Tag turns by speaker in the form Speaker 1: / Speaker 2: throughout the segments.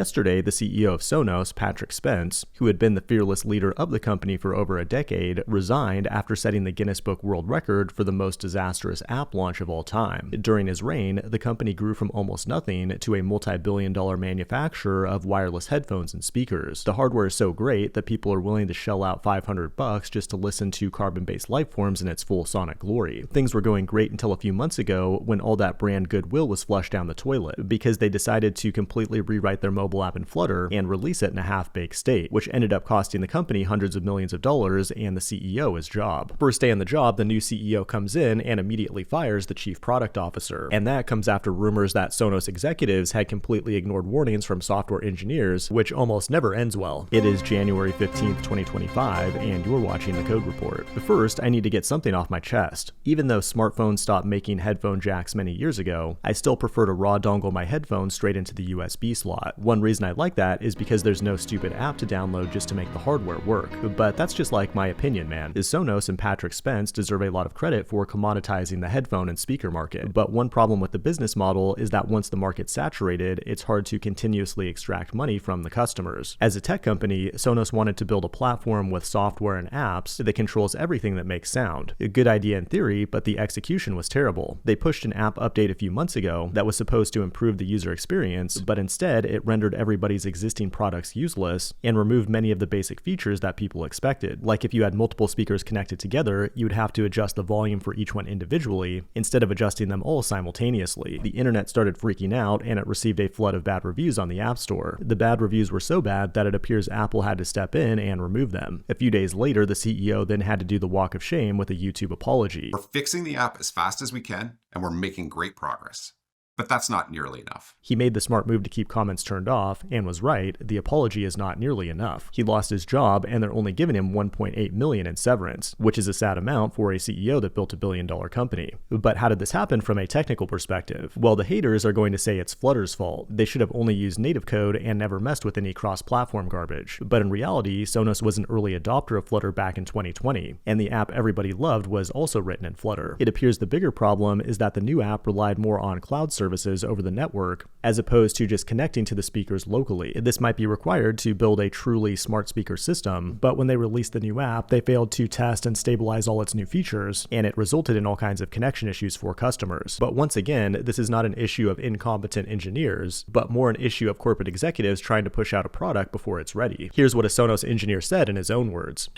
Speaker 1: Yesterday, the CEO of Sonos, Patrick Spence, who had been the fearless leader of the company for over a decade, resigned after setting the Guinness Book World Record for the most disastrous app launch of all time. During his reign, the company grew from almost nothing to a multi-billion-dollar manufacturer of wireless headphones and speakers. The hardware is so great that people are willing to shell out $500 just to listen to carbon-based lifeforms in its full sonic glory. Things were going great until a few months ago when all that brand goodwill was flushed down the toilet because they decided to completely rewrite their mobile app in Flutter and release it in a half-baked state, which ended up costing the company hundreds of millions of dollars and the CEO his job. First day on the job, the new CEO comes in and immediately fires the chief product officer. And that comes after rumors that Sonos executives had completely ignored warnings from software engineers, which almost never ends well. It is January 15th, 2025, and you're watching The Code Report. But first, I need to get something off my chest. Even though smartphones stopped making headphone jacks many years ago, I still prefer to raw dongle my headphones straight into the USB slot. One reason I like that is because there's no stupid app to download just to make the hardware work. But that's just like my opinion, man. Sonos and Patrick Spence deserve a lot of credit for commoditizing the headphone and speaker market. But one problem with the business model is that once the market's saturated, it's hard to continuously extract money from the customers. As a tech company, Sonos wanted to build a platform with software and apps that controls everything that makes sound. A good idea in theory, but the execution was terrible. They pushed an app update a few months ago that was supposed to improve the user experience, but instead it rendered everybody's existing products useless and removed many of the basic features that people expected. Like if you had multiple speakers connected together, you'd have to adjust the volume for each one individually instead of adjusting them all simultaneously. The internet started freaking out and it received a flood of bad reviews on the App Store. The bad reviews were so bad that it appears Apple had to step in and remove them. A few days later, the CEO then had to do the walk of shame with a YouTube apology.
Speaker 2: We're fixing the app as fast as we can, and we're making great progress. But that's not nearly enough.
Speaker 1: He made the smart move to keep comments turned off, and was right, the apology is not nearly enough. He lost his job, and they're only giving him $1.8 million in severance, which is a sad amount for a CEO that built a billion-dollar company. But how did this happen from a technical perspective? Well, the haters are going to say it's Flutter's fault. They should have only used native code and never messed with any cross-platform garbage. But in reality, Sonos was an early adopter of Flutter back in 2020, and the app everybody loved was also written in Flutter. It appears the bigger problem is that the new app relied more on cloud services over the network, as opposed to just connecting to the speakers locally. This might be required to build a truly smart speaker system, but when they released the new app, they failed to test and stabilize all its new features, and it resulted in all kinds of connection issues for customers. But once again, this is not an issue of incompetent engineers, but more an issue of corporate executives trying to push out a product before it's ready. Here's what a Sonos engineer said in his own words.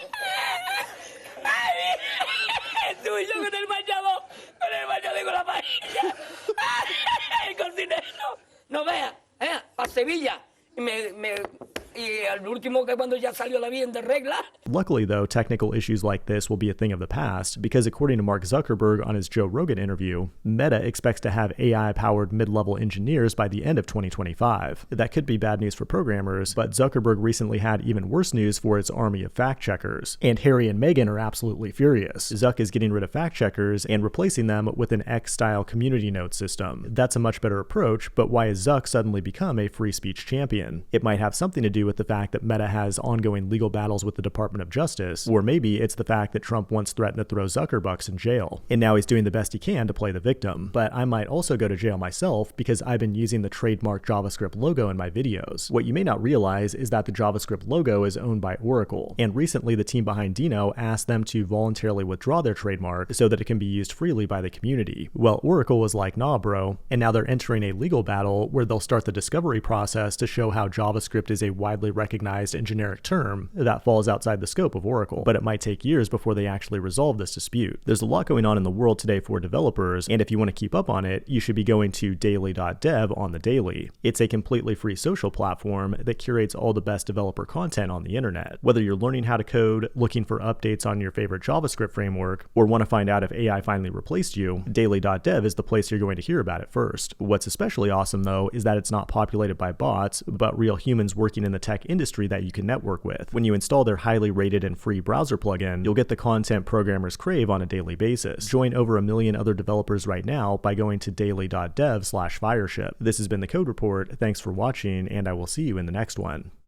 Speaker 3: No vea, a Sevilla.
Speaker 1: Luckily though, technical issues like this will be a thing of the past, because according to Mark Zuckerberg on his Joe Rogan interview, Meta expects to have AI-powered mid-level engineers by the end of 2025. That could be bad news for programmers, but Zuckerberg recently had even worse news for its army of fact-checkers. And Harry and Meghan are absolutely furious. Zuck is getting rid of fact-checkers and replacing them with an X-style community note system. That's a much better approach, but why has Zuck suddenly become a free speech champion? It might have something to do with the fact that Meta has ongoing legal battles with the Department of Justice, or maybe it's the fact that Trump once threatened to throw Zuckerbucks in jail, and now he's doing the best he can to play the victim. But I might also go to jail myself because I've been using the trademark JavaScript logo in my videos. What you may not realize is that the JavaScript logo is owned by Oracle, and recently the team behind Dino asked them to voluntarily withdraw their trademark so that it can be used freely by the community. Well, Oracle was like, nah bro, and now they're entering a legal battle where they'll start the discovery process to show how JavaScript is a widely recognized and generic term that falls outside the scope of Oracle, but it might take years before they actually resolve this dispute. There's a lot going on in the world today for developers, and if you want to keep up on it, you should be going to daily.dev on the daily. It's a completely free social platform that curates all the best developer content on the internet. Whether you're learning how to code, looking for updates on your favorite JavaScript framework, or want to find out if AI finally replaced you, daily.dev is the place you're going to hear about it first. What's especially awesome though is that it's not populated by bots, but real humans working in the tech industry that you can network with. When you install their highly rated and free browser plugin, you'll get the content programmers crave on a daily basis. Join over 1 million other developers right now by going to daily.dev/fireship. This has been the Code Report. Thanks for watching, and I will see you in the next one.